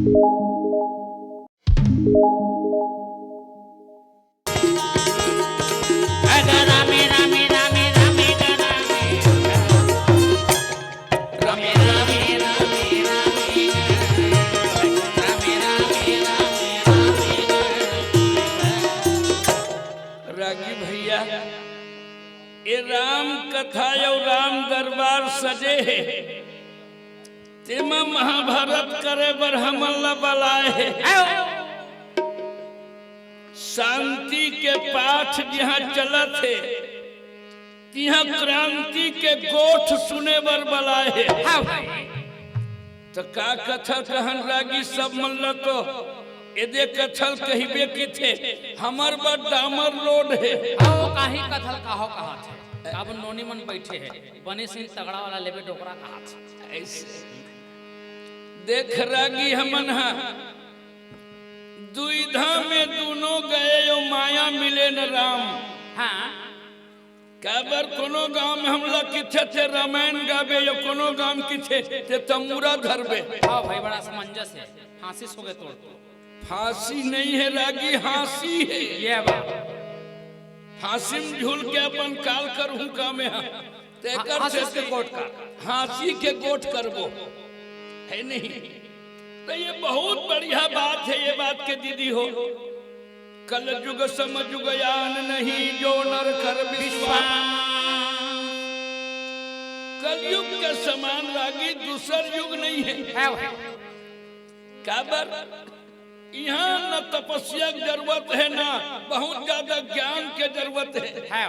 रागी भैया ये राम कथा और राम दरबार सजे है तेमा महाभारत करे बर हमला बलाए है शांति के पाठ जहाँ चलत है तिहाँ क्रांति के गोठ सुने बर बलाए है। तो का कथा कहन रागी सब मन तो एदे कथल कहिबे की थे हमर बड़ डामर रोड है आओ काही कथल काहो कहा थे अब नोनी मन बैठे है बने सिंह तगड़ा वाला लेबे डोकरा कहा थे ऐसे देख रागी हमन हा दुविधा में दोनों गए यो माया मिले न राम। हाँ काबर कोनो गांव में हमला किथे थे रामायण गावे यो कोनो गांव किथे ते तमुरा धरबे। हाँ भाई बड़ा समंजस है फांसी सो गए तोड़ फांसी नहीं है रागी हाँसी है ये बात फांसी में झूल के अपन काल करूं का में तेकर से गोट का हाँसी के गोट करबो है नहीं। तो ये बहुत बढ़िया बात है ये बात के दीदी हो कल युग समझ ज्ञान नहीं जो नर कर विश्वास कलयुग के समान रागी दूसर युग नहीं है। काबर यहाँ न तपस्या की जरूरत है ना बहुत ज्यादा ज्ञान के जरूरत है।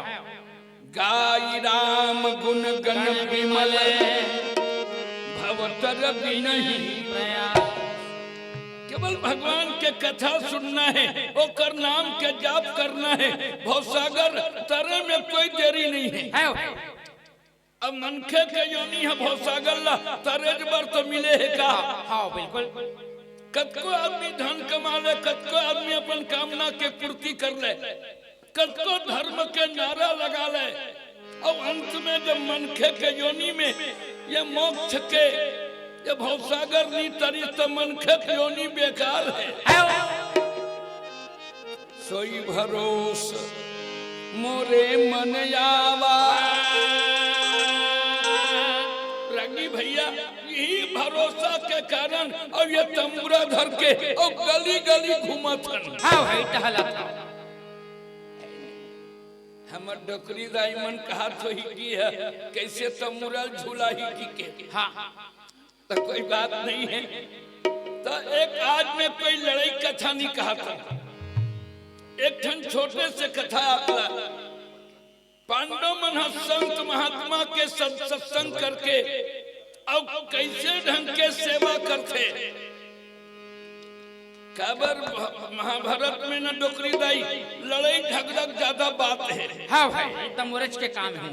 गाय राम गुण गण विमल भवतर नहीं केवल भगवान के कथा सुनना है ओकर नाम के जाप करना है भवसागर तरे में कोई देरी नहीं है। अब मनखे के योनि है भवसागर ला तरेज बर तो मिले है का। हाँ बिल्कुल कतको आदमी धन कमा ले कतको आदमी अपन कामना के पूर्ति कर ले कतको धर्म के नारा लगा ले और अंत में जब मनखे के योनि में ये मोक्ष के ये भवसागर नी तरी तो मनखे के योनि बेकार है। सोई भरोस मोरे मन आवा रागी भैया यही भरोसा के कारण और ये तंबूरा धर के और गली गली घूमथन। हाँ भाई टहलत हमर डोकरी दाईमन कहा तो ही की है कैसे तंबूरा झूला ही की के। हाँ तो कोई बात नहीं है। तो एक आज में कोई लड़ाई कथा नहीं कहा था एक ठन छोटे से कथा आपला पांडव मन संत महात्मा के सत्संग करके और कैसे ढंग के सेवा करते। काबर महाभारत में न डोकरी दाई लड़ाई झगड़ा ज्यादा बात है। हाँ भाई एकदम मुरज के काम है।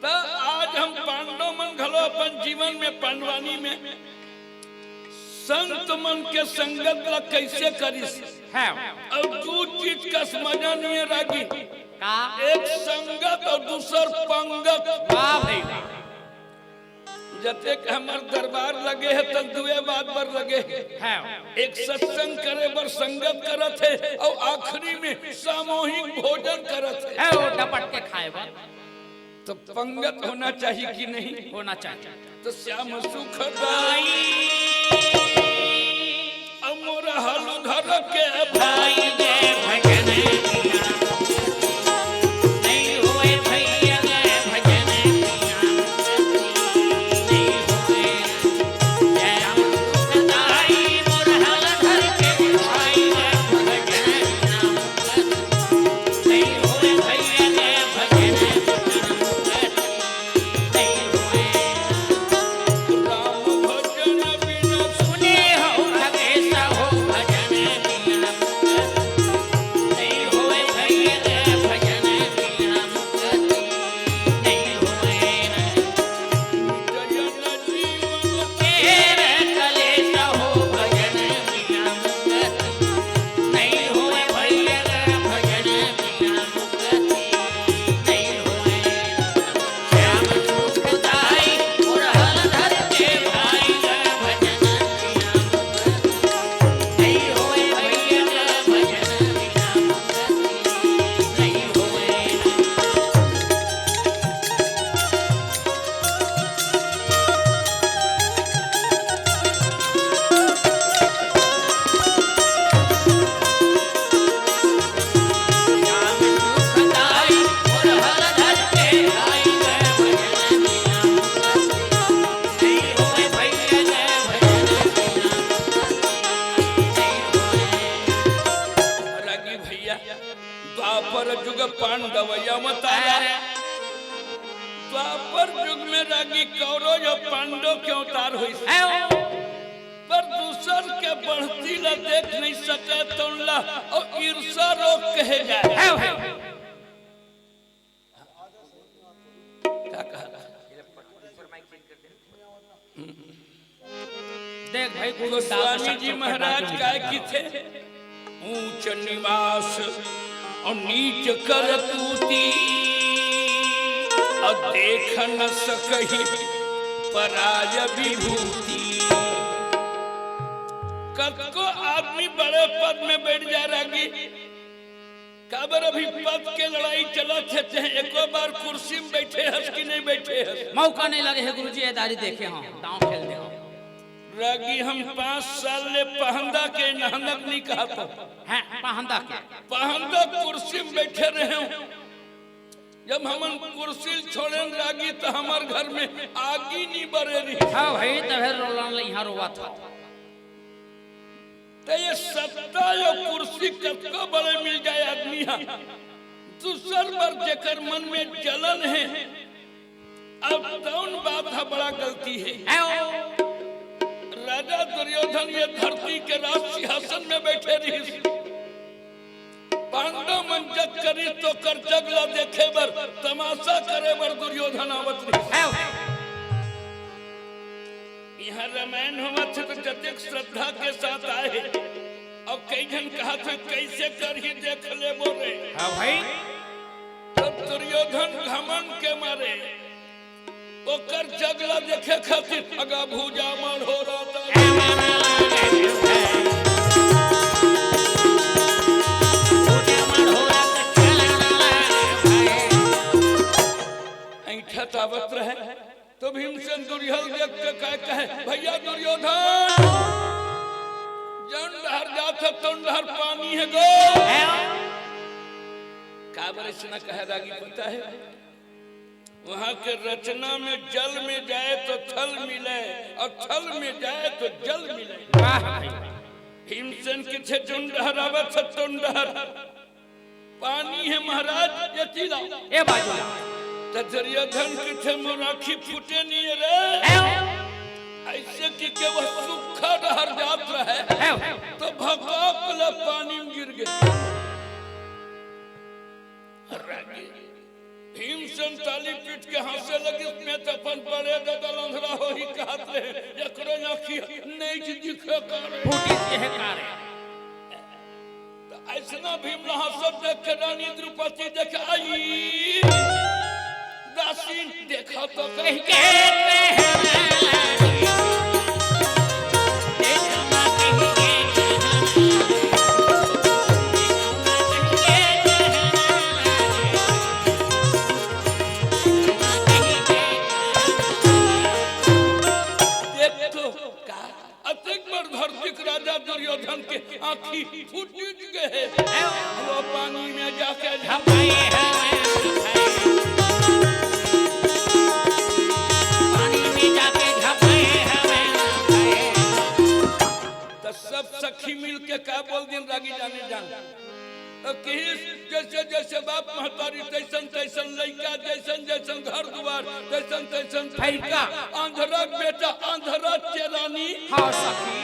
तो आज हम पांडव मन घलो अपन जीवन में पांडवानी में संत मन के संगत ला कैसे करिस है और दो चीज का समझा नहीं है रागी का एक संगत और दूसर पंगत। वाह भाई जते हमर दरबार लगे है तो दुए बात पर लगे है एक सत्संग करे बर संगत करत है और आखिरी में सामूहिक भोजन करत है वो डपट के खाए बार तो पंगत होना चाहिए कि नहीं होना चाहिए। तो श्याम सुखदाई अमर हल धर के भाई जय भजन नहीं होए भैया जय भजन नहीं होए जय राम सुखदाई मोर हल धर के भाई जय भजन नहीं होए भैया जय भजन राम भजन पांडव यमतारा। द्वापर युग में रागी कौरव और पांडव के अवतार हुई, पर दूसर के बढ़ती ला देख नहीं सके तो ला और ईर्षा रोग कहे जाए। देख भाई गोस्वामी जी महाराज काय की थे, ऊंच निवास और नीच करतूती और देख न सकही पराय विभूति। कब को आदमी बड़े पद में बैठ जा रही, काबर अभी पद के लड़ाई चलत है, चाहे एको बार कुर्सी में बैठे हस कि नहीं बैठे हस। मौका नहीं लगे है गुरुजी, एदारी देखे हम दांव खेल दे रागी। हम 5 साल ले पहंदा के नहनक नहीं कहा तो हैं, पहंदा के पहंदा कुर्सी में बैठे रहे। जब हम कुर्सी छोड़े रागी तो हमार घर में आगी नहीं बरे रही। हाँ भाई तभी रोलन यहाँ रोवा था। तो ये सत्ता या कुर्सी कतको बड़े मिल जाए आदमी, दूसर बार जेकर मन में जलन है, अब कौन बात है बड़ा गलती है। राजा दुर्योधन ये धरती के राज सिंहासन में बैठे रही, पांडव मन जग करी तो कर जगला देखे बर, तमाशा करे बर दुर्योधन आवत रही। यहाँ रामायण हुआ थे तो जतिक श्रद्धा के साथ आए और कई जन कहा थे कैसे कर ही देख ले बोले। हाँ भाई तो दुर्योधन घमंड के मारे ओकर जगला देखे खातिर अगा भूजा मार हो रहा था। ऐठा तावत रहे तो भीमसेन दुर्योधन देख के कहे भैया दुर्योधन जन डहर जाता तो डहर पानी है गो। काबर इसने कहे रागी पता है, वहाँ के रचना में जल में जाए तो थल मिले और थल में जाए तो जल मिले। भीमसेन के थे चुंडहर आवत चुंडहर पानी है महाराज ये चिला ए बाजू तो दुर्योधन के थे मोराखी फूटे नहीं रे, ऐसे कि वह सूखा डहर जात रहे तो भगाक पानी में गिर गए। भीमसेन ताली पीट के हंसे लगे में तो अपन बड़े दादा लंधरा हो ही कहते हैं एकरो आंखी नहीं दिखे करे फूटी के करे। तो ऐसना भीम सब देख के रानी द्रौपदी देख आई दासी देखा तो कहीं राजा दुर्योधन के आँखी फूट गए, वो पानी में जाके पानी में जाके तो सब सखी मिल के क्या बोल दिन रागी जाने जान जैसे जैसे बाप महतारी तैसन तैसन लड़का जैसन जैसन घर द्वार तैसन तैसन फैका आंधरा बेटा आंधरा चेरानी। हाँ सखी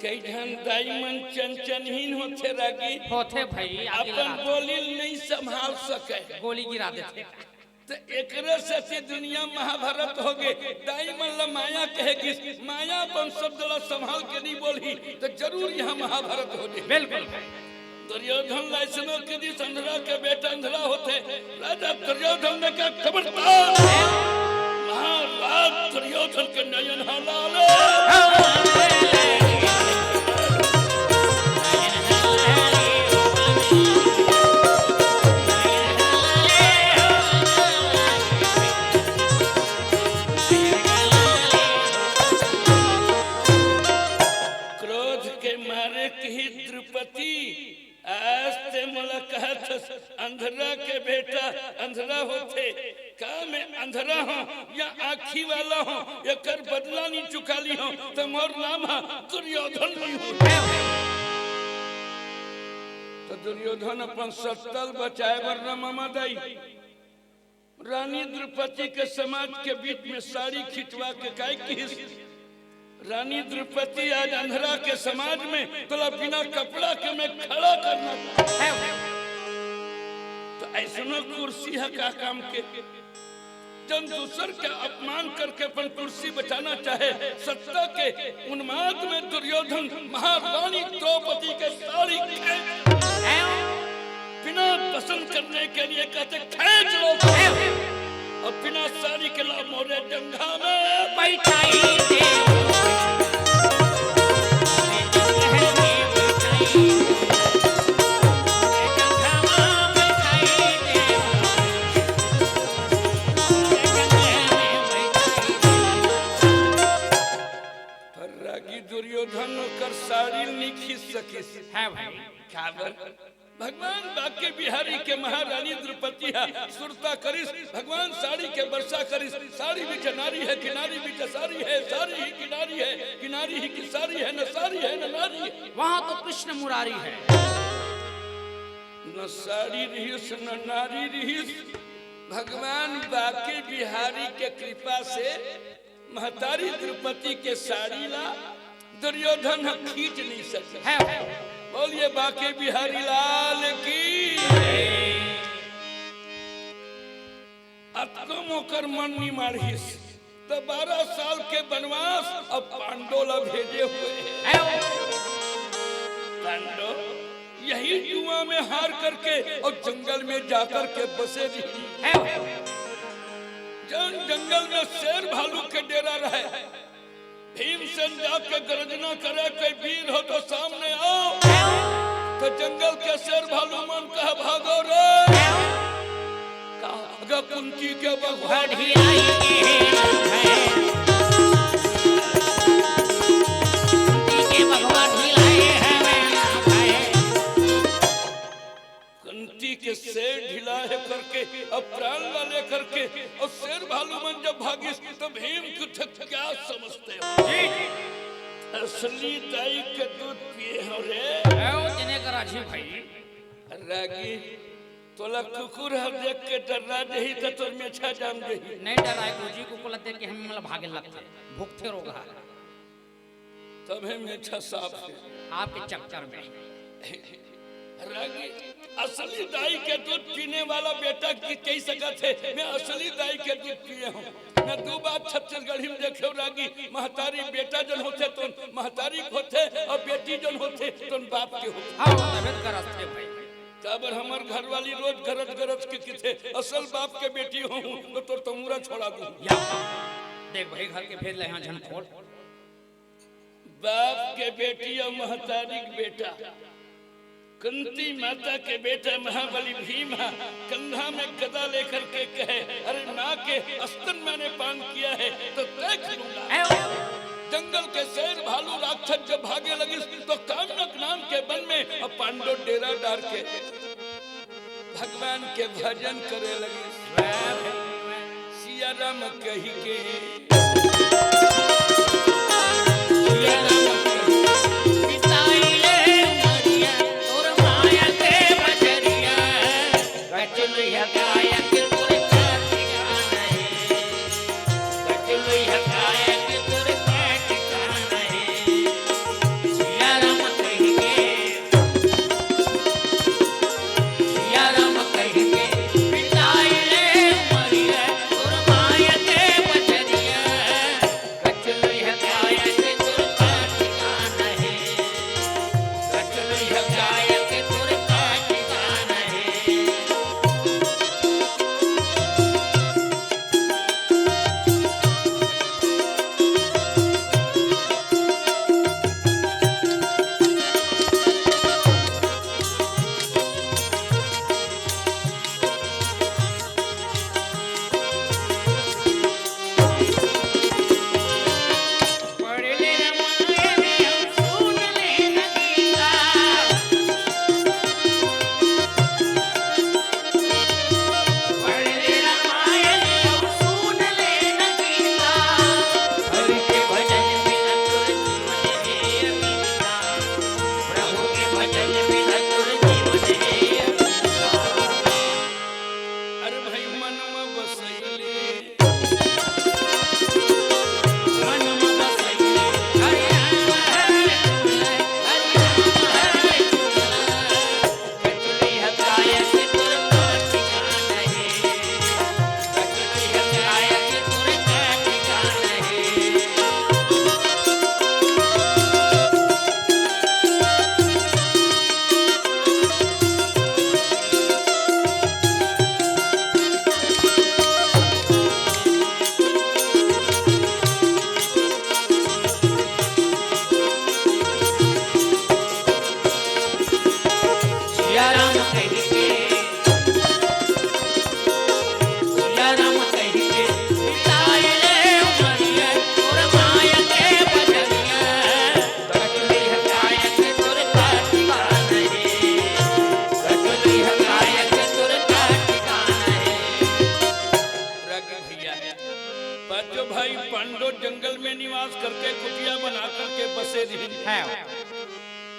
कई ढन दाईमन चंचनहीन होते रागी होते भाई अपन बोली नहीं संभाल सके गोली गिरा देते। तो एकरे से दुनिया महाभारत हो गए। दाईमन ला माया कहेगी, माया अपन शब्द ला संभाल के नहीं बोली तो जरूर यहाँ महाभारत हो गए। बिल्कुल दुर्योधन लाइसनो के दी अंधरा के बेटा अंधरा होते, राजा दुर्योधन ने क्या खबरदार महाराज दुर्योधन के नयन हलाले अंधरा के बेटा अंधरा होते का मैं अंधरा हूँ या आँखी वाला हूँ या कर बदला नहीं चुका ली हूँ तो मोर नाम है दुर्योधन नहीं हूँ। तो दुर्योधन अपन सत्तल बचाए वरना ममदई रानी द्रौपदी के समाज के बीच में साड़ी खिंचवा के काय की रानी द्रौपदी आज अंधरा के समाज में तो बिना कपड़ा के मैं खड़ा करना तो ऐसा कुर्सी है का काम के जन दूसर का अपमान करके अपन कुर्सी बचाना चाहे सत्ता के उन्माद में दुर्योधन महारानी द्रौपदी के साड़ी बिना दर्शन करने के लिए कहते खींच लो और बिना साड़ी के ला मोरे जंघा में बैठाई दुर्योधन कर साड़ी नहीं खींच सके है भाई भगवान बाके बिहारी के महारानी द्रौपदी सुरता करिस भगवान साड़ी के वर्षा करिस साड़ी भी नारी है किनारी भी साड़ी है साड़ी ही किनारी है किनारी ही की साड़ी है न साड़ी है न नारी है वहाँ तो कृष्ण मुरारी है न साड़ी रहीस न नारी रहीस भगवान बाके बिहारी के कृपा से महतारी द्रौपदी के साड़ी ला दुर्योधन खींच नहीं सके बोलिए बाके बिहारी लाल की अतकम होकर मन नहीं मारिस तो 12 साल के वनवास अब पांडोला भेजे हुए पांडो यही जुआ में हार करके और जंगल में जाकर के बसे रही जंगल में शेर भालू के डेरा रहे भीमसेन जाके गर्जना करे कोई वीर हो तो सामने आओ तो जंगल के शेर भालू मन कहा भागो रे कहा कुंती के भगवान के शेर ढिला है करके अब प्राण ला लेकर के और शेर भालू मन जब भागी तो भीम कुछ क्या समझते हो असली दाई के दूध पिए हो रे जिन्हें का राजी भाई रागी तोला कुकुर है देख के डरना नहीं तो तुर में अच्छा जाम गई नहीं डरा गुरुजी कुकुर देख के हम मतलब भागे लगते भूखते रोगा तब हम अच्छा साफ है आपके चक्कर में रागी असली दाई के दूध पीने वाला बेटा की कही सकत है मैं असली दाई के दूध पिए हूँ मैं 2 बार छत्तीसगढ़ी में देखे रागी महतारी बेटा जन होते तो महतारी होते और बेटी जन होते तो बाप के होते भाई काबर हमार घर वाली रोज गरज गरज के किथे असल बाप के बेटी हूँ तो तमुरा छोड़ा दूं देख भाई घर के भेज ले यहाँ झनखोड़ बाप के बेटी और महतारी बेटा कुंती माता के बेटा महाबली भीम कंधा में गदा लेकर के कहे अरे माँ के स्तन मैंने पान किया है तो देख लूंगा जंगल के शेर भालू राक्षस जब भागे लगी तो कामनक नाम के वन में अब पांडव डेरा डाल के भगवान के भजन करे लगे सिया राम कही के करके कुटिया बना करके बसे रही है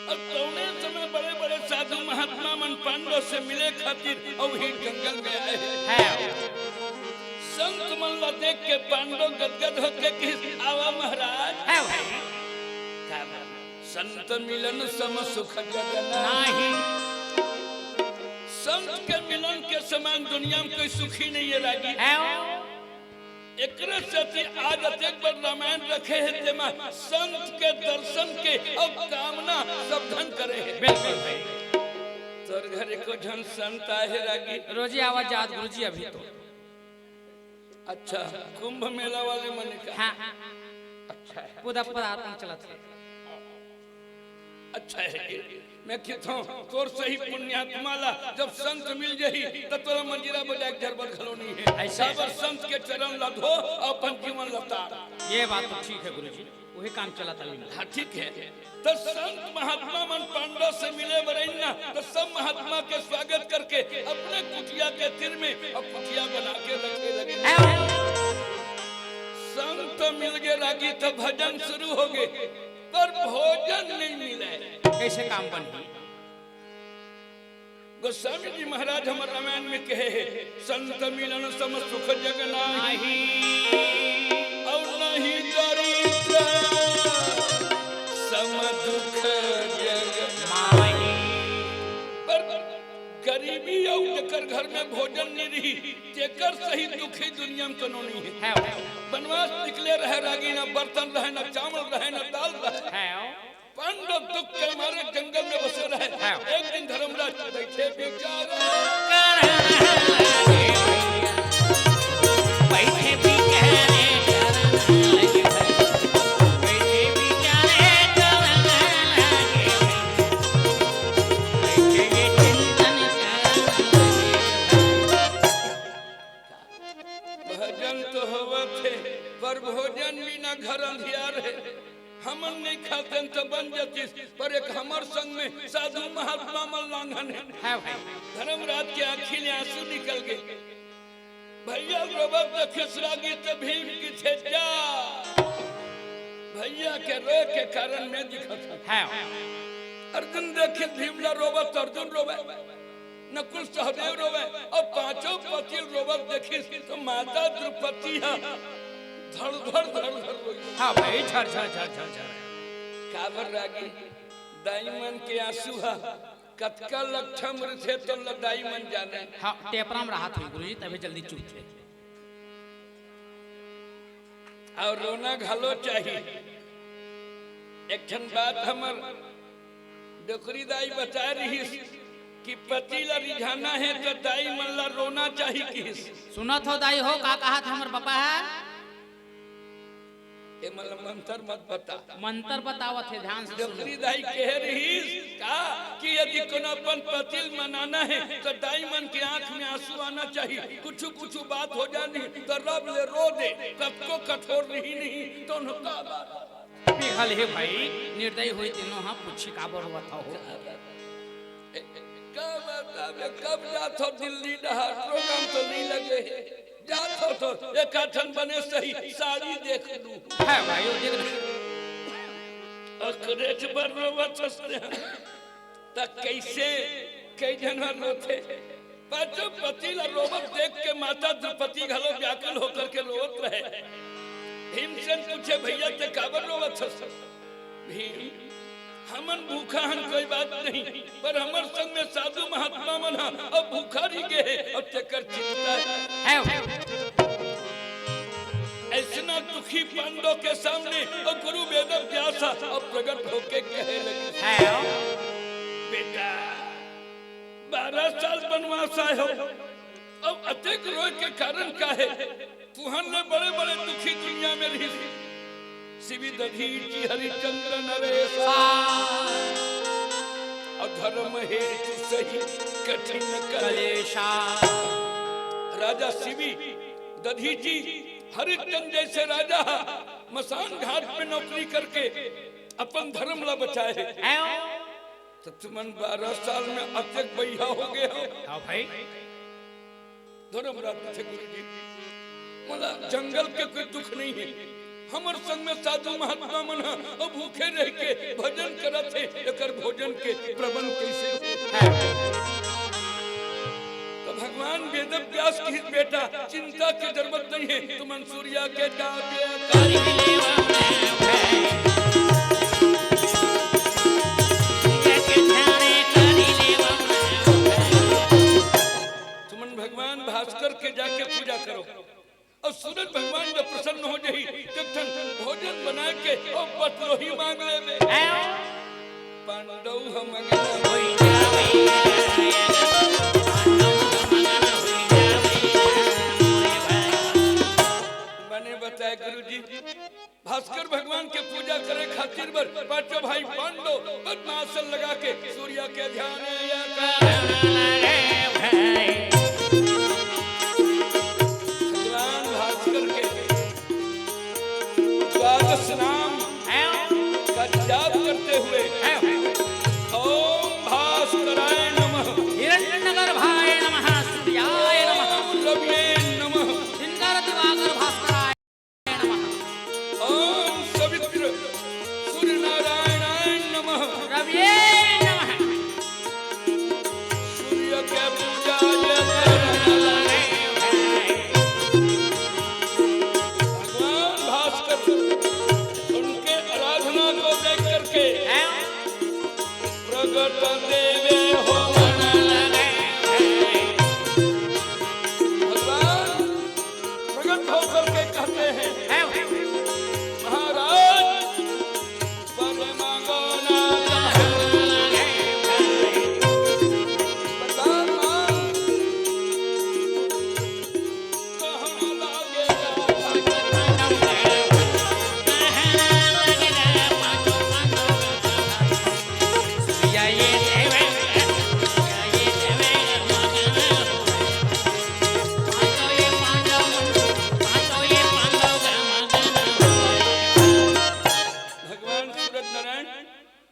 और कौने समय बड़े बड़े साधु महात्मा मन पांडव से मिले खातिर और ही जंगल में आए है संत मन ला देख के पांडव गदगद होके कि आवा महाराज है संत मिलन सम सुख जगना नहीं संत के मिलन के समान दुनिया में कोई सुखी नहीं है रागी है एकरे से आज अतेक बार रामायण रखे है तेमा संत के दर्शन के और कामना सब धन करे है बिल्कुल भाई तोर घरे को जन संत आए रागी रोजी आवाज याद गुरुजी अभी तो अच्छा कुंभ मेला वाले मन का हाँ अच्छा है पूरा पदार्पण चला था अच्छा है मैं कहता हूँ तोर सही पुण्यात्मा ला जब संत मिल जाही तो तोरा मंजीरा बजा के झरबल खलोनी है ऐसा सब संत के चरण ला धो और अपन जीवन लता ये बात तो ठीक है गुरुजी वही काम चला था हाँ ठीक है तो संत महात्मा मन पांडव से मिले बरैना तो सब महात्मा के स्वागत करके अपने कुटिया के तीर में और कुटिया बना के रखे लगे संत मिल गए रागी तो भजन शुरू हो गए पर भोजन नहीं मिले कैसे काम बनी गोस्वामी जी महाराज हमारे रामायण में कहे है संत मिलन सम सुख जग नाही और नहीं दरिद्र सम दुख जग माही पर गरीबी और जेकर घर में भोजन नहीं रही जेकर सही दुखी दुनिया में कनो नहीं है बनवास निकले रहे रागी ना बर्तन रहे ना चावल रहे ना दाल रहे पांडव दुख के मारे जंगल में बसे रहे एक दिन धर्मराज बैठे बेचारा भजन तो होवे थे पर भोजन बिना घर अंधियार है हमन नहीं खाते तो बन जाती पर एक हमर संग में साधु महात्मा मन लांघन है धर्मराज के आँखी में आंसू निकल गए भैया रोबत खिसरागी तो भीम की थे जा भैया के रोए के कारण में दिखत है अर्जुन देखे भीमला रोबत अर्जुन रोवे नकुल सहदेव रोवे और पांचों पति रोबत देखी तो माता द्रौपदी धड़ धड़ धड़ धड़ रोई हाँ भाई झर झर झर झर झर काबर रागी दाईमन के आंसू हा कतका लक्षम थे तो लदाई मन जाने हाँ टेपराम रहा था गुरुजी तभी जल्दी चुप थे और रोना घालो चाहिए एक ठन बात हमर डोकरी दाई बता रही कि पति ला रिझाना है तो दाई मन ला रोना चाहिए कि सुना तो दाई हो का कहा था हमारे पापा है ये मतलब मंत्र मत बता मंत्र बतावत है ध्यान से डोकरी दाई कह रही का कि यदि कोनो अपन पति मनाना है तो दाई मन के आंख में आंसू आना चाहिए कुछ कुछ बात हो जानी तो रब ले रो दे तब को कठोर नहीं तो का पिघल है भाई निर्दयी हुई तीनों हाँ पूछी काबर बताओ कब जात हो दिल्ली डहार प्रोग्राम तो नहीं लगे जात हो तो एक आठन बने सही साड़ी देख लूं है भाई वो देख अखरेज पर रोवत हंसते हैं तक कैसे कई जन रोते पांचों पति ला रोवत देख के माता द्रौपदी घलो व्याकुल होकर के रोवत रहे भीमसेन पूछे भैया ते काबर रोवत हंस भीम हमन भूखा हन कोई बात नहीं पर हमर संग में साधु महात्मा मन अब भूखा रही गए अब तेकर चिंता है ऐसा दुखी पांडव के सामने और गुरु वेद व्यास अब प्रकट होके कहने लगे है बेटा 12 साल बनवास आए हो अब अतिक रोए के कारण का है तुहन ने बड़े बड़े दुखी दुनिया में रही शिवी दधीची हरिचंद्र नरेश अधर्म हेतु सही कठिन कलेशा राजा शिवी दधीची हरिचंद्र जैसे राजा मसान घाट पे नौकरी करके अपन धर्म ला बचाए तो तुमन 12 साल में अत्यक बैया हो गए हो हाँ भाई धर्मराज थे गुरु जी मतलब जंगल के कोई दुख नहीं है हमर संग में साधु महात्मा मन और भूखे रह के भजन करत है, एकर भोजन के प्रबंध कैसे हो? तो भगवान वेद व्यास की बेटा चिंता की जरूरत नहीं है, तुम सूर्या के जाके तुमन भगवान भास्कर के जाके पूजा करो और सूरज भगवान जब प्रसन्न हो जाही तब भोजन बना के और बतलोही मांग ले पांडव हम मैंने बताया गुरुजी भास्कर भगवान के पूजा करे खातिर बर पांचों भाई पांडव पद्मासन लगा के सूर्य के ध्यान नाम का जाप करते हुए ओम भास्कराय नमः, हिरण्यगर्भाय नमः, सूर्याय नमः, रवये नमः, दिनकर दिवाकर भास्कराय नमः, ओम सवित्र सूर्यनारायणाय नमः, रवये नमः, सूर्य के पूजा भगवान भास्कर प्रगट देवे हो भगवान प्रगट होकर के कहते हैं महाराज पर मांगो ना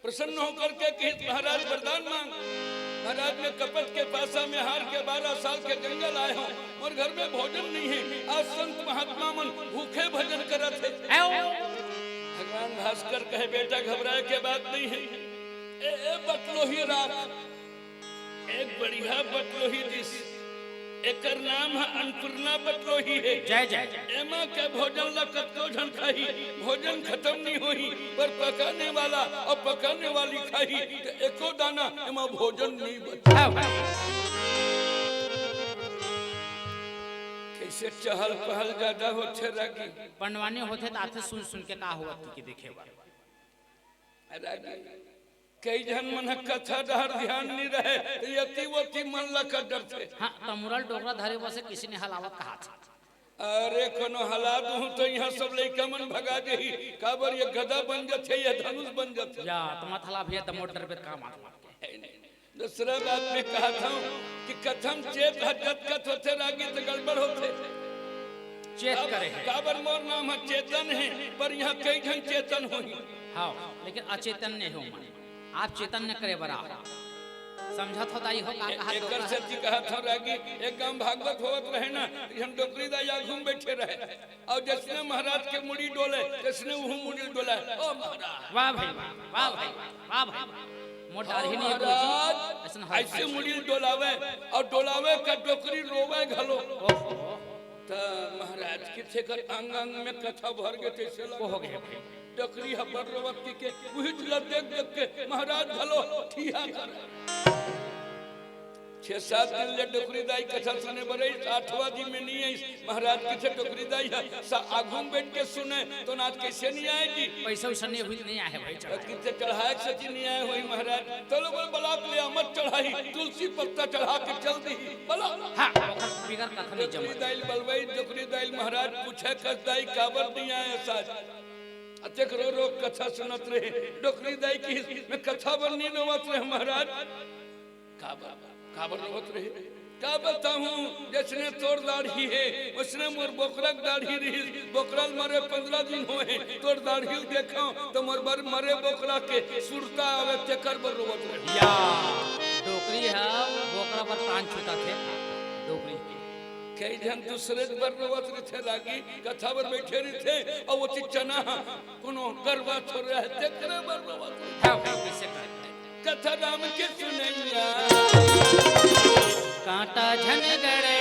प्रसन्न होकर के कही महाराज वरदान मांग। महाराज ने कपट के पासा में हार के 12 साल के जंगल आए हो और घर में भोजन नहीं है, आज संत महात्मा मन भूखे भजन करत है। भगवान भास्कर कहे बेटा घबराए के बात नहीं है, ए बटलोही रात एक बढ़िया बटलोही डिश एकर नाम है अन्नपूर्णा बटलोही है। जय जय एमा के भोजन ला कतो जन खाही भोजन खत्म नहीं होही, पर पकाने वाला और पकाने वाली खाही तो एको दाना एमा भोजन नहीं बचा। कैसे चहल पहल ज्यादा होते रागी पंडवानी होते तो आते सुन सुन के का हुआ कि देखे रागी कई जन मन कथा डहर ध्यान नहीं रहे यति वति मन ला कर डर थे। हां तमुरल डोकरा धरे बसे किसी ने हलावत कहा था, अरे कोनो हला दूं तो यहाँ सब लइका मन भगा देही काबर ये गदा बन जाते ये धनुष बन जाते या तुम थला भैया दमोटर पे काम आता। दूसरा बात में कहा था कि कथम चेत हजत कथ होते रागी तो गड़बड़ होते चेत करे है काबर मोर नाम है चेतन है, पर यहाँ कई जन चेतन होई। हां लेकिन अचेतन नहीं हो मन आप चेतन न करे बरा समझत हो दाई हो का कहा तो एकर सच्ची कहा था रागी एक गांव भागवत होत रहे ना हम डोकरी दा या घूम बैठे रहे और जिसने महाराज के मुड़ी डोले जिसने वो मुड़ी डोला ओ महाराज वाह भाई वाह भाई वाह भाई मोर दाढ़ी नहीं महाराज ऐसे मुड़ी डोलावे और डोलावे का डोकरी रोवे घलो त महाराज किथे कर अंग अंग में कथा भर के कैसे को हो गए भाई डोकरी हपर रोवती के वही चला देख देख के महाराज घलो ठिया कर 6-7 दिन ले डोकरी दाई कथा सुने बरे 8वां दिन में नहीं आई महाराज किथे डोकरी दाई आगुम बैठ के सुने तो नाच कैसे नहीं आएगी पैसा वैसा नहीं हुई नहीं आए भाई किथे चढ़ाए सची नहीं आए हुई महाराज चलो बोल बलाक ले मत चढ़ाई तुलसी पत्ता चढ़ा के चल दी बला हां बिगर कथा नहीं जमा दाई बलवई डोकरी दाई महाराज पूछे कस दाई काबर नहीं आए साज अतेक रो रो कथा सुनत रहे डोकरी दाई की में कथा बन्नी नवत रहे महाराज काबर नवत रहे का बताऊं जिसने तोर दाढ़ी है उसने मोर बोकरक दाढ़ी रही बोकरल मरे 15 दिन हुए तोर दाढ़ी देखो तो मोर बर मरे बोकरा के सुरता आवे चक्कर बर रोवत रहे या डोकरी है बोकरा पर प्राण छूटा थे डोकरी के कई जन दूसरे बरनवत रहे लागी कथा पर बैठे रहे और वो चना कोनो गरबा छोड़ रहा है तेरे बरनवत हां कैसे कथा राम के सुनैया कांटा झन गड़े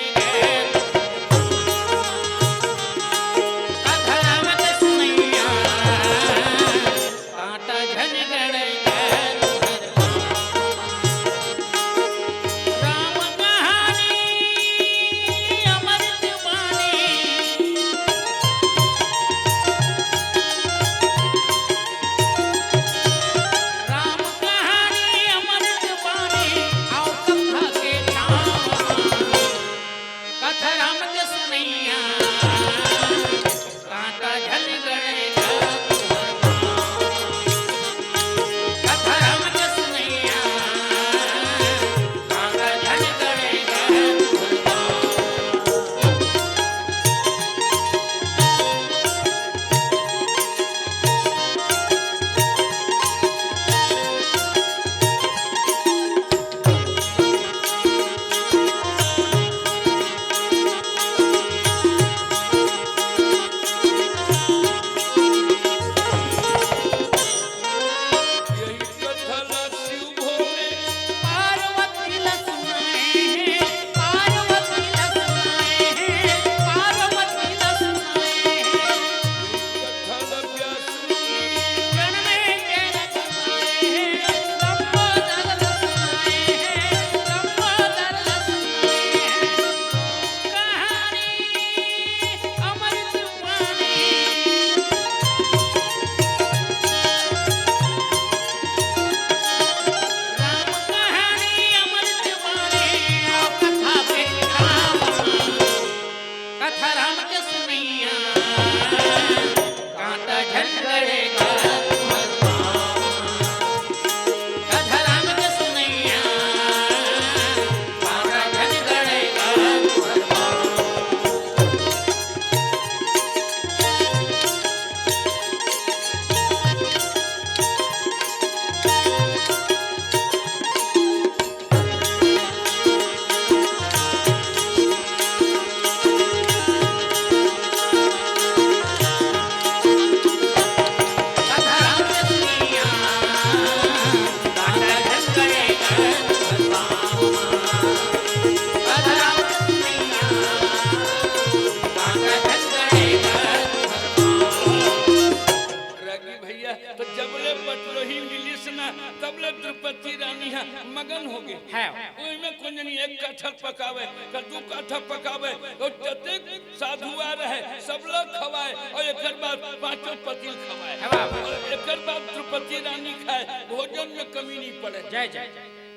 तबले द्रौपदी रानी है मगन हो गए है ओई में कोंजनी एक कटहल पकावे कद्दू कटहल पकावे और जते साधु आ रहे सब लोग खवाए और एकर बाद पांचों पतिल खवाए और एकर बाद द्रौपदी रानी खाए भोजन में कमी नहीं पड़े। जय जय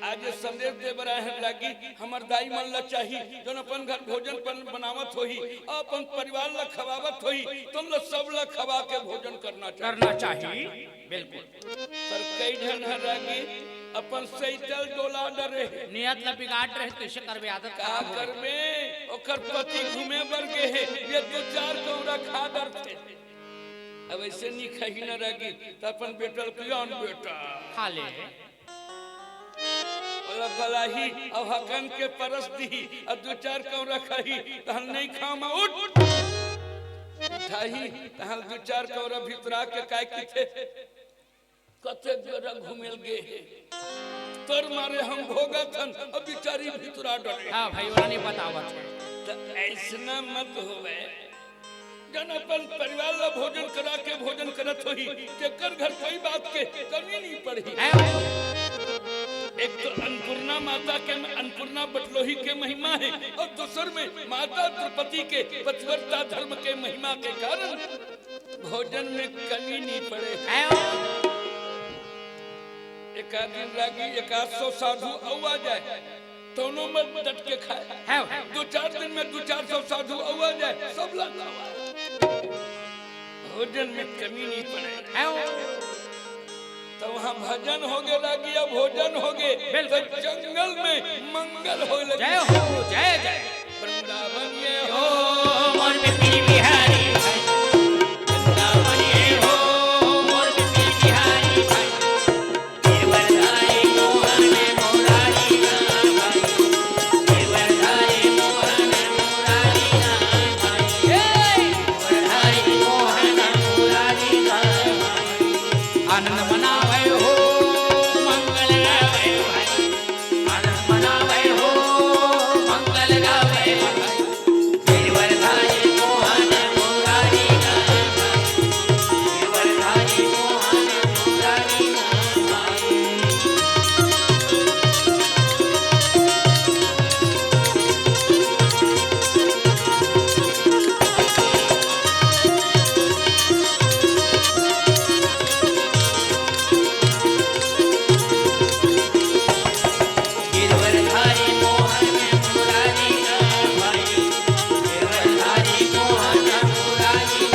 आज संदेश दे बराहे लागी हमर दाई मन ला चाही जोन अपन घर भोजन बनावत होही अपन परिवार ला खवावत होही तुम लोग सब ला खवा के भोजन करना चाहिए बिल्कुल। पर कई जन हरागी अपन सैतल डोला डरे नियत ला बिगाड़ रहे कैसे करबे आदत का करबे ओकर पति घूमे बर के है ये दो चार कौरा खा डर थे अब ऐसे नहीं खही न रगी त अपन बेटल कियान बेटा खा ले गलाही अब हकन के परस दी अब दो चार कौरा खही तहल नहीं खामा उठ उठाही तहल दो चार कौरा भितरा के काय की थे कते जरा घुमेल गे तोर मारे हम भोगथन अब बिचारी भितरा डरे। हां भाई ओरा नहीं बतावत त ऐसना मत होवे जन अपन परिवार ला भोजन करा के भोजन करत होही जेकर घर कोई बात के कमी नहीं पड़ी। एक तो अन्नपूर्णा माता के अन्नपूर्णा बटलोही के महिमा है और दूसर में माता द्रौपदी के पतिव्रता धर्म के महिमा के कारण भोजन में कमी नहीं पड़े। एक दिन लागी 100 साधु आ जाए दोनों में डट के खाए दो चार दिन में 200-400 साधु आ जाए सब लोग भोजन में कमी नहीं पड़े। तो वहाँ भजन हो गए लागी अब भोजन हो गए तो जंगल में मंगल हो लगे। जय हो जय जय वृंदावन ये हो मोर बिहारी वृंदावन ये हो मोर बिहारी भाई देवराई मोहन मुरारी भाई देवराई मोहन मुरारी आनंद मनावे हो मंगल गावे भाई आनंद मनावे हो मंगल गावे भाई गिरवरधारी मोहन मुरारी गावे गिरवरधारी मोहन मुरारी गावे गिरवरधारी मोहन मुरारी भाई गिरवरधारी मोहन मुरारी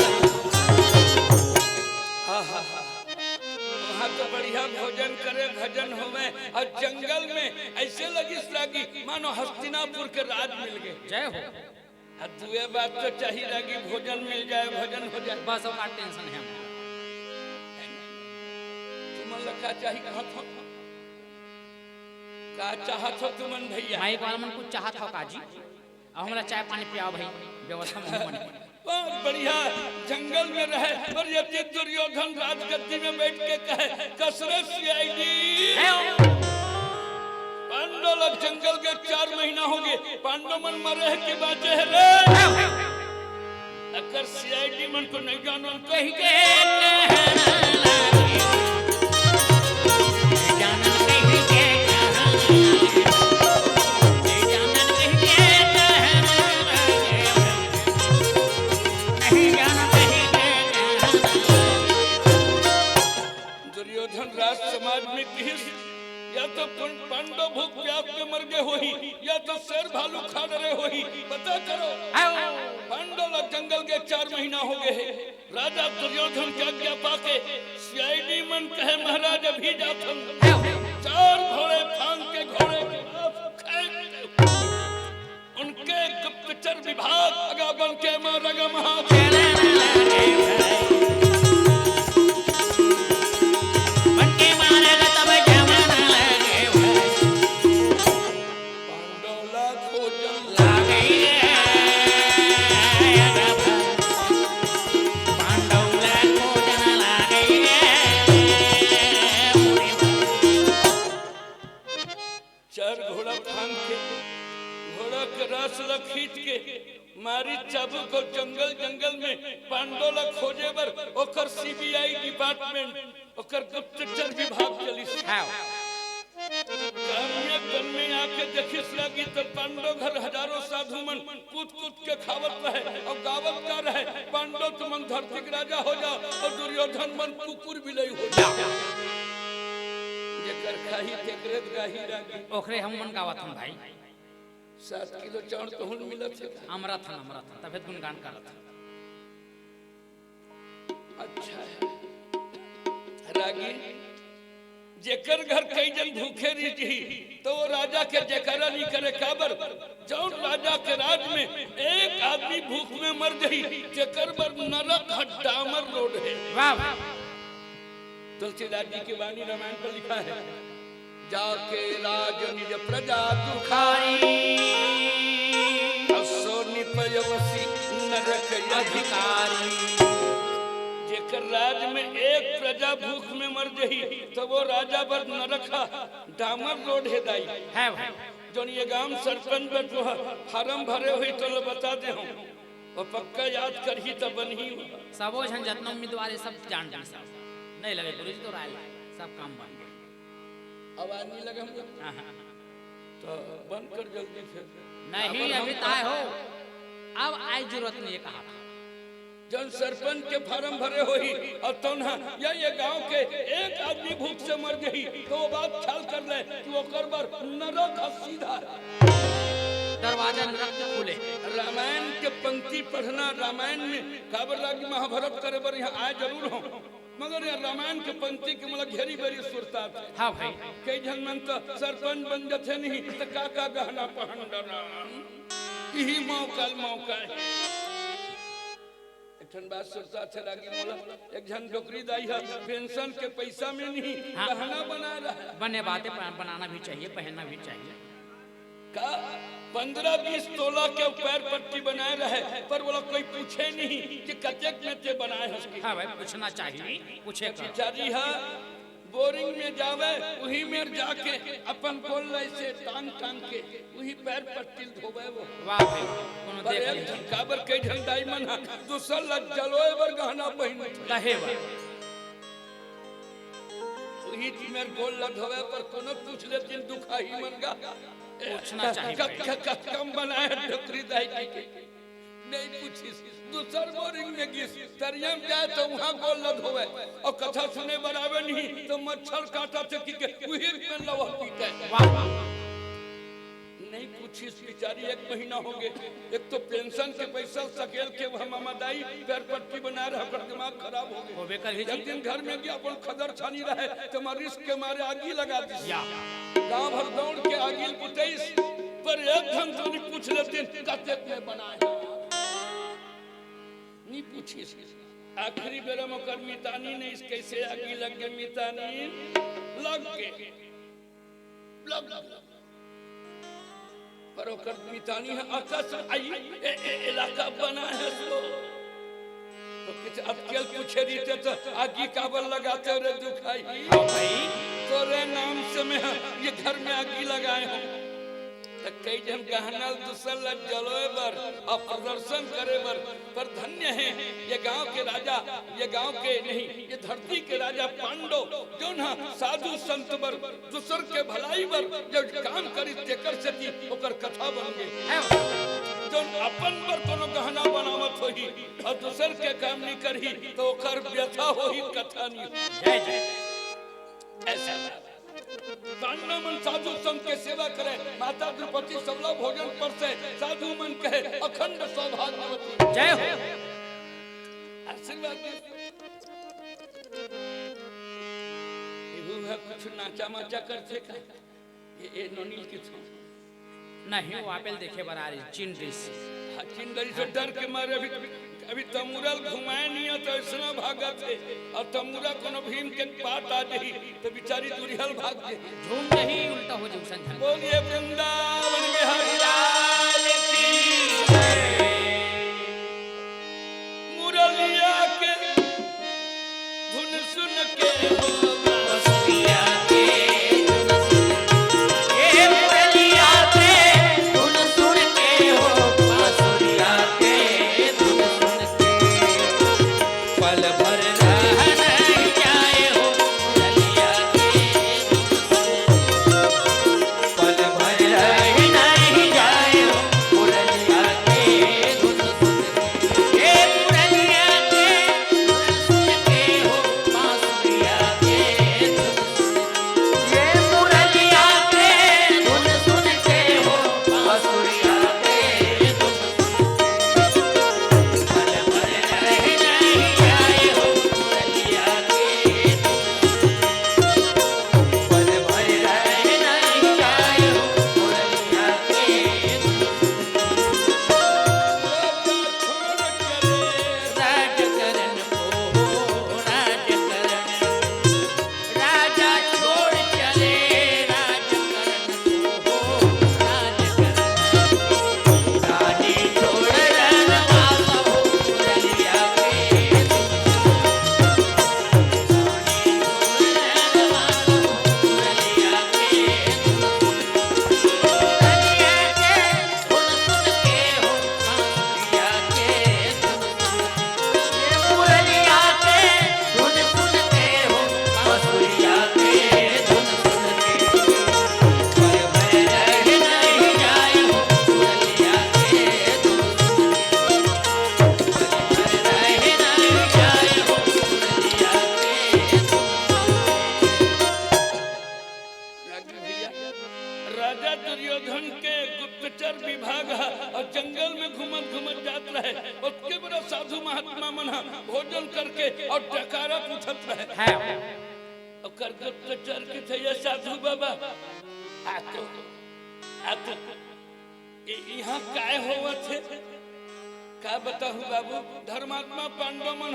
वहाँ तो बढ़िया भोजन करे भजन होवे और जंगल में ऐसे लगी मानो हस्तिनापुर के राज मिल गए। जय हो और दुए बात तो चाहिए लगी भोजन मिल जाए भजन हो जाए। बस और टेंशन है हमको। तुमन लगा चाहिए कहा था का चाहत हो तुमन भैया माई को मन कुछ चाहत हो काजी और हमरा चाय पानी पियाओ भाई व्यवस्था में मन बहुत बढ़िया जंगल में रहे और यदि दुर्योधन राजगद्दी में बैठ के कहे कसरत सीआईडी पांडव लोग जंगल के 4 महीना हो गए पांडव मन मरे है कि बाजे है रे अगर सीआईडी मन को नहीं जानो कही के दुर्योधन राज समाज में किस या तो पांडव भूख प्यास में मर गए होही या तो शेर भालू खा डरे होही पता करो। पांडव लोग जंगल के 4 महीना हो गए हैं राजा दुर्योधन की आज्ञा पाके सीआईडी मन कहे महाराज अभी जाथन 4 घोड़े फांग के घोड़े उनके गुप्तचर विभाग अगा बन के मारगा महा खींच के मारी चाबू को जंगल में पांडव ला खोजे बर ओकर सीबीआई डिपार्टमेंट ओकर गुप्तचर विभाग चली वन में आके देखिस लगी तो पांडव घर हजारों साधु मन कूद के खावत रहे और गावत का रहे पांडव तुम धरती के राजा हो जाओ और दुर्योधन मन कुकुर बिलाई हो जाओ जेकर खाही तेकरेत गाही रागी ओखरे हम मन गावत हम भाई 7 किलो चाउर तो हुन मिलत है हमरा था तबियत गुणगान करत अच्छा है रागी जेकर घर कई जन भूखे रही तो वो राजा के जयकारा नहीं करे काबर जौन राजा के राज में एक आदमी भूख में मर गई जेकर बर नरक डामर रोड है। वाह तुलसीदास जी की वाणी रामायण पर लिखा है जाके राज निज प्रजा दुखाई असो निपयवसी नरक अधिकारी जेकर राज में एक प्रजा भूख में मर गई तो वो राजा बर नरक डामर रोड है दाई है भाई जो ये गांव सरपंच पर जो फार्म भरे हुई तो बता दे हम वो पक्का याद करही तो बनही सबो झन जतना उम्मीदवार सब जान सब नहीं लगे पुलिस तो राय सब काम बन गए आवाज नहीं लगे हम तो बंद कर जल्दी फिर नहीं अभी ताय हो अब आई जरूरत नहीं कहा जन सरपंच के फार्म भरे होई और तो ना ये गांव के एक आदमी भूख से मर गई तो वो बात ख्याल कर ले कि वो करबर नरक सीधा दरवाजा नरक के खुले रामायण के पंक्ति पढ़ना रामायण में काबर लागी महाभारत करे बर यहाँ आए जरूर हो मगर ये रामायण के पंक्ति के मतलब घेरी बेरी सुरता हाँ भाई कई जन मन तो सरपंच बन जाते नहीं तो का गहना पहन डरा यही मौका एक बात सोचता थे लागी मोला एक जन नौकरी दाई है पेंशन के पैसा में नहीं गहना बना रहा है बने बातें बनाना भी चाहिए पहनना भी चाहिए का 15-20 तोला के पैर पट्टी बनाए रहे, पर बोला कोई पूछे नहीं कि कतेक में ते बनाए है उसकी। हाँ भाई पूछना चाहिए, पूछे का बेचारी है बोरिंग में जावे, वही में जाके अपन गोल से टांग टांग के वही पैर पट्टी धोवे वो। वाह भाई कोनो देख लीजिए काबर के झंडाई मन दूसर लग जलोए बर गहना पहिन कहे बा वही मेरे गोल लग धोवे पर कोनो पूछ ले दिन दुखाई मन गा पूछना चाहिए कम बनाए डकरी दाई के नहीं पूछिस दूसर बोरिंग में गिस तरियम जाए तो वहां गोल लग होवे और कथा सुने बराबर नहीं तो मच्छर काटा थे कि वही में लवा पीटे। वाह नहीं पूछिस बेचारी 1 महीना हो गए, एक तो पेंशन के पैसा सकेल के वह मामादाई पैर पट्टी बना रहा पर दिमाग खराब हो होबे कर गया। एक दिन घर में गया अपन खदर छानी रहे तो रिस्क के मारे आगी लगा दी। या गांव भर दौड़ के आगी बुतेस पर एक ढंग से नहीं पूछ लेते कतेक में बनाए नहीं पूछी। आखिरी बेरा मकर मितानी ने इस कैसे आगी लग गए मितानी लग गए पर ओकर मितानी है आकाश आई इलाका बना है तो कुछ अकेल पूछे रही तो आगी काबर लगाते रे दुखाई भाई तोरे नाम से मैं ये घर में आगी लगाए हूँ तो कई जन गहना दूसर लग जलोए बर और प्रदर्शन करे बर पर धन्य है ये गांव के राजा, ये गांव के नहीं ये धरती के राजा पांडव जो ना साधु संत बर दूसर के भलाई बर जब काम करी तेकर से थी ओकर कथा बन गई जो अपन पर कोनो गहना बनावत होही और दूसर के काम नहीं करही तो ओकर व्यथा होही कथा नहीं। जय जय ऐसा तान्ना मन साधु संत के सेवा करे, माता द्रौपदी सबला भोजन पर से साधु मन कहे अखंड सौभाग्यवती जय हो आशीर्वाद कुछ नाचा माचा करते का ये नोनील की थी नहीं वो आपेल देखे बना रही चिंडिस चिंडरी से डर के मारे अभी तमुरल घुमाए नहीं है तो ऐसा भागत है और तमुरा कोनो भीम के पाट आ जाही तो बेचारी दुरिहल भाग गई झूम नहीं उल्टा हो जाऊ संझन बोलिए वृंदावन बिहारी लाल की जय। मुरलिया के धुन सुन के भोजन करके और डकारा पूछत रहे और चर के थे ये साधु बाबा आतो यहाँ काय होवत है का बताऊं बाबू, धर्मात्मा पांडव मन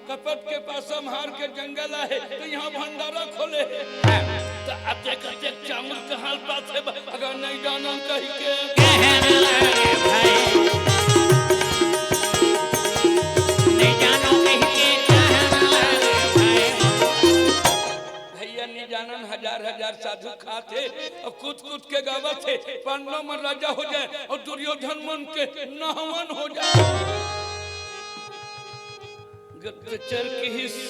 कपट के पास हार के जंगल है तो यहाँ भंडारा खोले तो अतेक अतेक चावल के हाल पास है, अगर नहीं जानन कही के भैया नहीं जानन हजार हजार साधु खाते और कूद कूद के गावत थे पांडव मन राजा हो जाए और दुर्योधन मन के नहवन हो जाए। गुप्तचर की हिस्स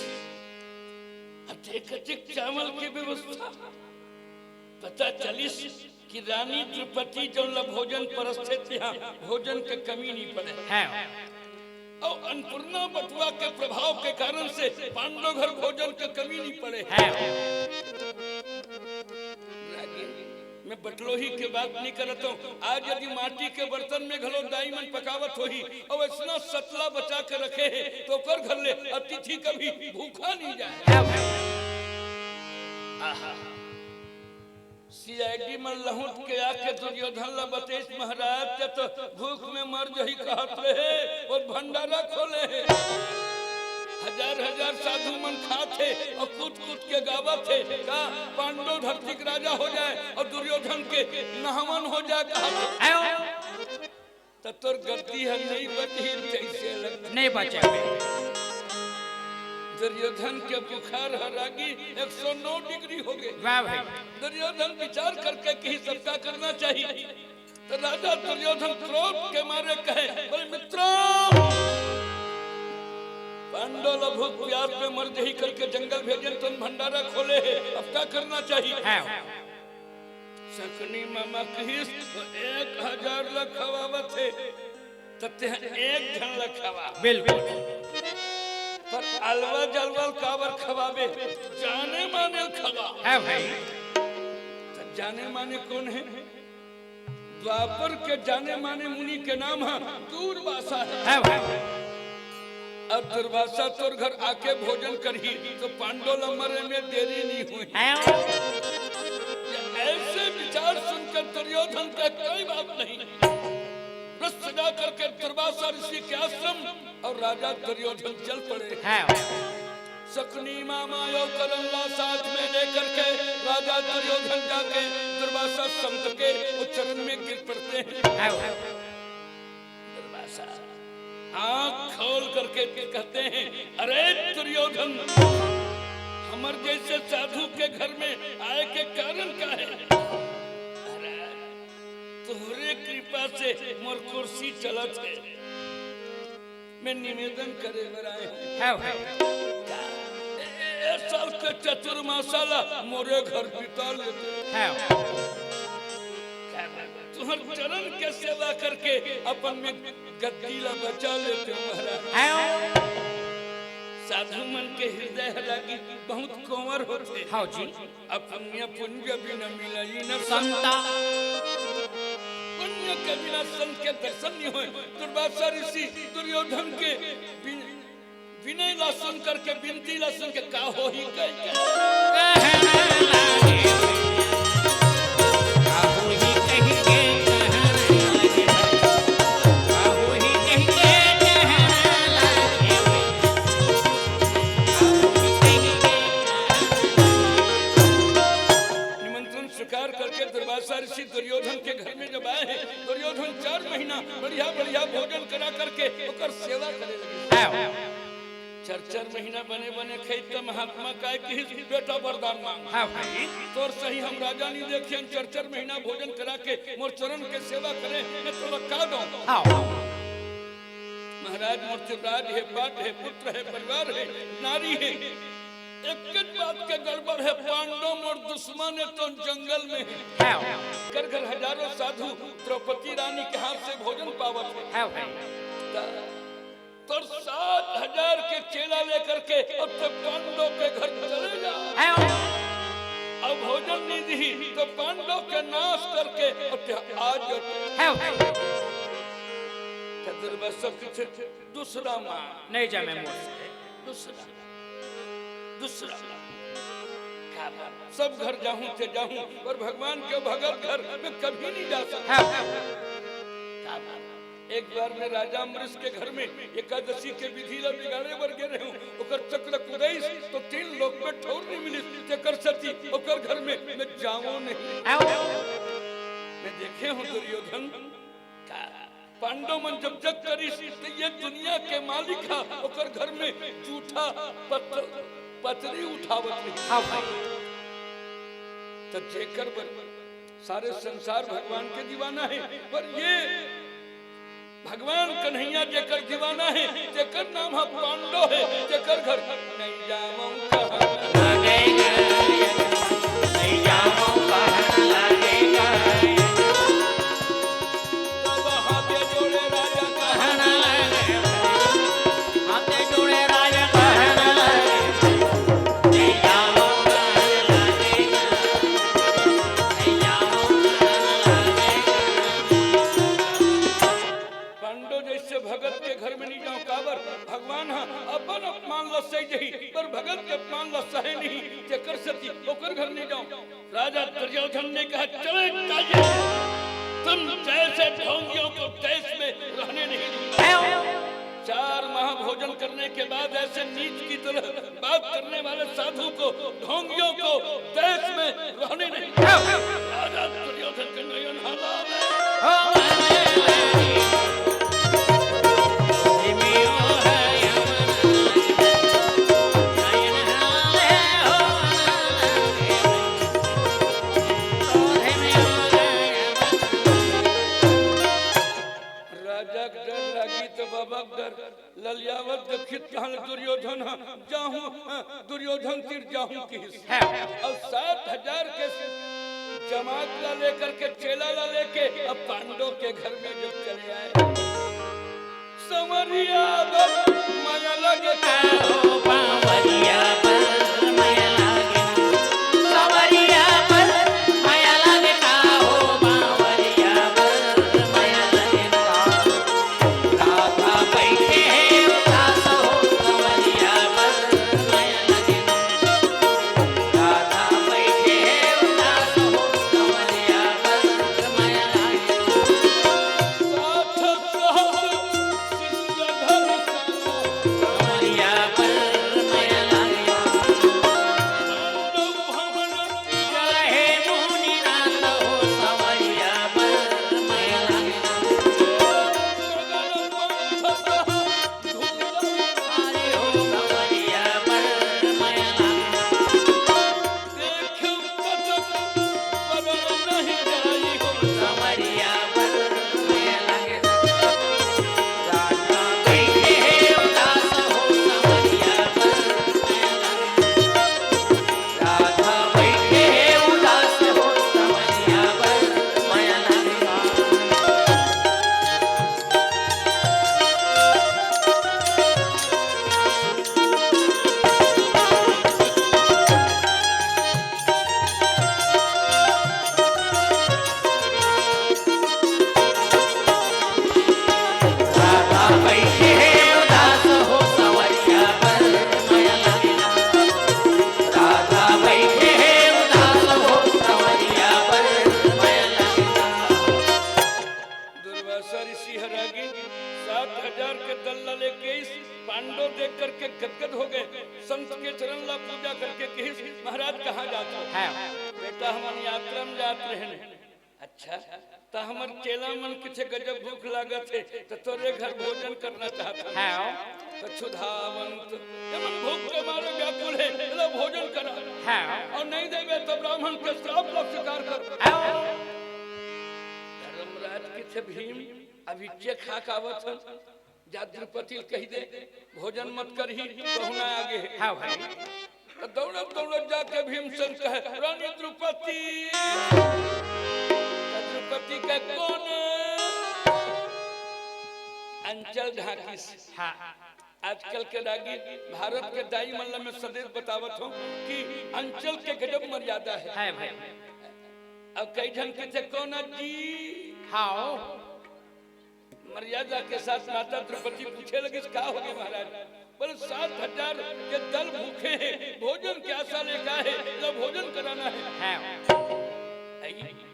अतेक अतेक चावल की व्यवस्था पता चली कि रानी द्रौपदी जो भोजन परस्ते यहाँ भोजन के कमी नहीं पड़े और अन्नपूर्णा बटुआ के प्रभाव के कारण से पांडव घर भोजन के कमी नहीं पड़े। मैं बटलोही के बात नहीं करता हूँ, आज यदि माटी के बर्तन में घलो दाई मन पकावत होही और इतना सतला बचा के रखे है तो कर घर ले अतिथि कभी भूखा नहीं जाए। सीआईडी में लहुट के आके दुर्योधन ला बतेश महाराज तो भूख में मर जही कहत रहे और भंडारा खोले है। हजार हजार साधु मन खाते और कूद कूद के गावत थे का पांडव धरती के राजा हो जाए और दुर्योधन के नहवन हो जाए कहा तो तोर गद्दी है नहीं बची कैसे लगता नहीं बचे। दुर्योधन के बुखार हरागी 109 डिग्री हो गए। वाह भाई। दुर्योधन विचार करके कहीं सबका करना चाहिए तो राजा दुर्योधन क्रोध के मारे कहे बोले मित्रों पांडव भूख प्यास में मर जही करके जंगल भेजे तुम भंडारा खोले है अब क्या करना चाहिए। सकनी मामा कही 1000 लखवावत है तते एक जन लखवा बिल्कुल पर अलवा जलवल कावर खवाबे जाने माने खवा है भाई। तो जाने माने कौन है? द्वापर के जाने माने मुनि के नाम है दूरवासा है भाई। अब दुर्वासा तोर घर आके भोजन करही तो पांडव मरे में देरी नहीं हुई। ऐसे विचार सुनकर दुर्योधन का कोई बात नहीं सजा करके दुर्वासा ऋषि के आश्रम और राजा दुर्योधन चल पड़े। सकनी मामा यो करंगा साथ में लेकर के राजा दुर्योधन जाके दुर्वासा संत के चरण में गिर पड़ते हैं। दुर्वासा आँख खोल करके कहते हैं अरे दुर्योधन हमर जैसे साधु के घर में आए के कारण क्या है? तुम्हारे कृपा से मोर कुर्सी चलत है मैं निवेदन करे बराए साल के चतुर्मासाला मोरे घर बिता लेते तुम्हारे चरण के सेवा करके अपन में गद्दीला बचा लेते महाराज। साधु मन के हृदय लागी बहुत कोमर होते हाँ जी। अपन्य पुण्य बिना मिलाई न संता पुण्य के बिना संत के दर्शन नहीं हुए। दुर्वासा ऋषि दुर्योधन के विनय ला सुन करके विनती ला सुन के का हो ही ऋषि दुर्योधन के घर में जब आए हैं दुर्योधन 4 महीना बढ़िया बढ़िया भोजन करा करके ओकर सेवा करे लगे। 4 महीना बने बने खाई तो महात्मा का बेटा वरदान मांग तोर सही हम राजा नहीं देखे 4 महीना भोजन करा के मोर चरण के सेवा करे मैं तो का दो महाराज मूर्तिराज है बाट है पुत्र है परिवार है नारी है एक बात के गड़बड़ है पांडव और दुश्मन है तो जंगल में है कर घर हजारों साधु द्रौपदी रानी के हाथ से भोजन पावत है तो 7000 के चेला लेकर के अब तो पांडव के घर चले जाओ अब भोजन नहीं दी तो पांडव के नाश करके आज सब दूसरा मां नहीं जामे दूसरा सब घर जाऊं से जाऊं पर भगवान के भगत घर में कभी नहीं जा सकता। एक बार मैं राजा अमरीश के घर में एकादशी के विधि ला बिगाड़े बर गे रहे हूं ओकर चक्र कुदैस तो 3 लोग में ठौर नहीं मिली तेकर सती ओकर घर में मैं जाऊं नहीं। मैं देखे हूं दुर्योधन का पांडव मन जब जग करी तो ये दुनिया के मालिक है ओकर घर में झूठा पतरी उठावत नहीं। तो जेकर सारे संसार भगवान के दीवाना है पर ये भगवान कन्हैया जेकर दीवाना है जेकर नाम है पांडव है जेकर घर नहीं जाऊं कहां लगेगा नहीं जाऊं कहां लगेगा तब हाथे जोड़े राजा कहां लगेगा हाथे जोड़े राजा कहां लगेगा नहीं जाऊं कहां लगेगा नहीं जाऊं कहां लगेगा। पांडव जैसे भगत के घर में नहीं जाऊं काबर भगवान हा अपन अपमान लसई जही पर भगत के अपमान लसहे नहीं जेकर सती ओकर घर नहीं जाऊं। राजा दुर्योधन ने कहा चले काजे तुम जैसे ढोंगियों को देश में रहने नहीं दूंगा। 4 माह भोजन करने के बाद ऐसे नीच की तरह बात करने वाले साधु को ढोंगियों को देश में रहने नहीं। राजा दुर्योधन के नयन हाला ललियावत दक्षित कहल दुर्योधन जाहूं दुर्योधन तीर जाहूं की और 7000 के जमात ला लेकर के चेला ला लेके अब पांडव के घर में जब चले आए समरिया माया लगे हो बावरिया पर माया लगे समरिया पर माया लगे हो बावरिया पर माया लगे राधा बैठे उदास हो समरिया पर माया लगे राधा बैठे उदास हो समरिया पर माया लगे पांडव देख करके गदगद हो गए संत के चरण ला पूजा करके कही महाराज कहाँ जाते है बेटा हम यात्रा में जात रहे। अच्छा तो हमर चेला मन किथे गजब भूख लागत है तो तोरे घर भोजन करना चाहता है तो क्षुधावंत जब भूख के मारे व्याकुल है तो भोजन करा और नहीं देवे तो ब्राह्मण के श्राप ला स्वीकार कर। धर्मराज किथे भीम अभी खा कावत जा द्रौपदी कही दे भोजन मत करही बहुना आगे है भाई तो दौड़त दौड़त जाके भीमसेन कहे रानी द्रौपदी द्रौपदी का कौन अंचल ढाकी आजकल के रागी भारत के दाई मल्ला में सदैव बतावत हूँ कि अंचल के गजब मर्यादा है भाई। अब कई जन के थे कौन जी हाँ मर्यादा के साथ माता द्रौपदी पूछे लगे क्या हो गया महाराज बोले 7000 के दल भूखे हैं भोजन की आशा लेकर है तो भोजन कराना है।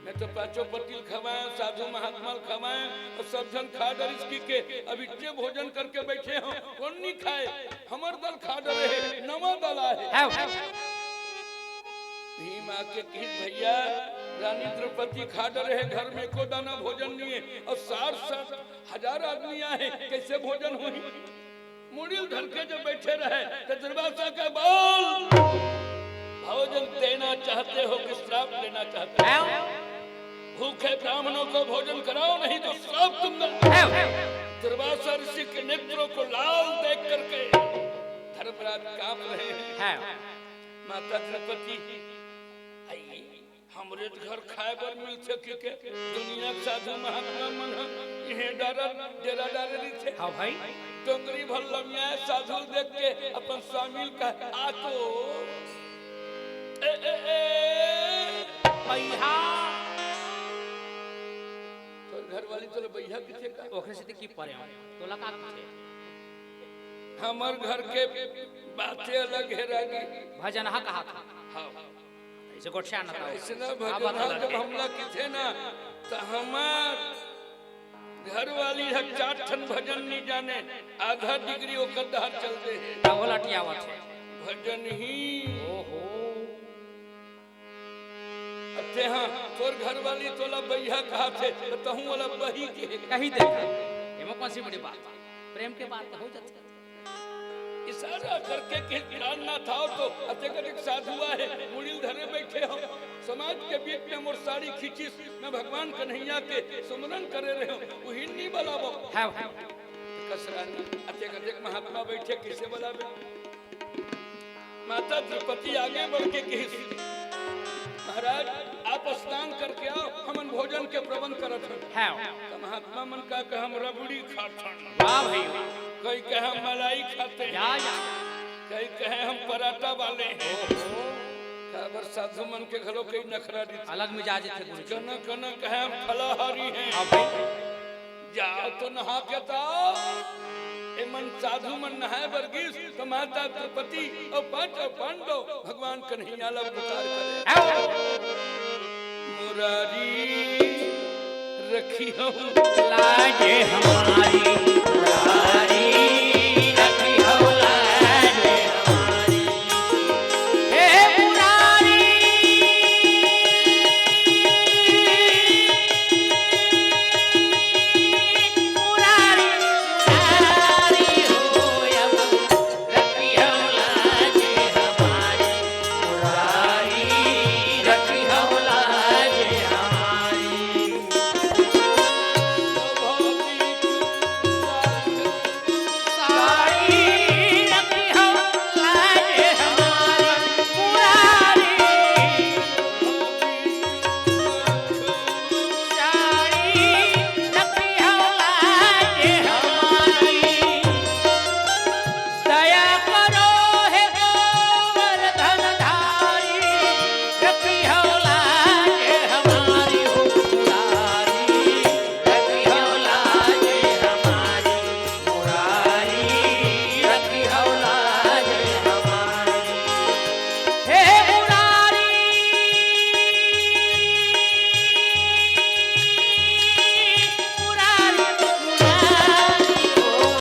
मैं तो पांचों पतिल खवाए, साधु महात्मा खवाए और सब जन खा डर इसकी के अब इतने भोजन करके बैठे हो, कौन नहीं खाए? हमर दल खा डरे है, नवा दल है। भीम आके कही भैया रानी द्रौपदी खा डरे है, घर में को दाना भोजन नहीं है और 60,000 आदमी आए, कैसे भोजन हुई? मुड़िल धर के जो बैठे रहे तो दुर्वासा का बोल, भोजन देना चाहते हो कि श्राप लेना चाहते हो? भूखे ब्राह्मणों को भोजन कराओ, नहीं तो श्राप दूंगा। दुर्वासा ऋषि के नेत्रों को लाल देख करके धर्मराज कांप रहे हैं। माता द्रौपदी हमरे घर खाए बर मिल सके के दुनिया के साधु महात्मा मन इहे डेरा डाले रही थे। हाँ भाई डोंगरी भर लमिया साधु देख के अपन स्वामी का आ तो भैया तो घर वाली तो भैया किथे का ओखरे से की परे हो तो लगा थे हमर घर के बातें अलग है रागी भजन हा कहा था। हां ऐसे गोठा ना था ऐसना भजन जब हमला किथे ना तो हमार घर वाली है 4 ठन भजन नहीं जाने, आधा डिग्री वो कदहर चलते हैं बोला टियावा थे भजन ही। ओहो अते हाँ तोर घर वाली तोला भैया कहा थे तो तहूं वाला बही के कहीं देखा एमो कौन सी बड़ी बात प्रेम के बात हो जाती इशारा करके कि ज्ञान ना था तो अत्यधिक साधु है मुड़िल धरे बैठे हो, समाज के बीच में मोर साड़ी खींची मैं भगवान कन्हैया के सुमरन करे रहे हो वो हिंदी बुलावो है कसरानी अत्यधिक महात्मा बैठे किसे बुलावे? माता द्रौपदी आगे बढ़ के कही महाराज आप स्नान करके आओ, हमन भोजन के प्रबंध करत हैं। तो महात्मा मन का कह हम रबड़ी खाते, वाह भाई कई कहे हम मलाई खाते हैं, कई कहे हम पराठा वाले हैं। खबर साधु मन के घरों कई नखरा दी अलग मिजाज थे गुरु जी। कन कन कहे हम फलाहारी हैं। जाओ तो नहा के ताओ ए मन साधु मन नहाए वर्गीस तो माता द्रौपदी और पांडव भगवान कन्हैया ला पुकार करे मुरारी रखी हो लाजे हमारी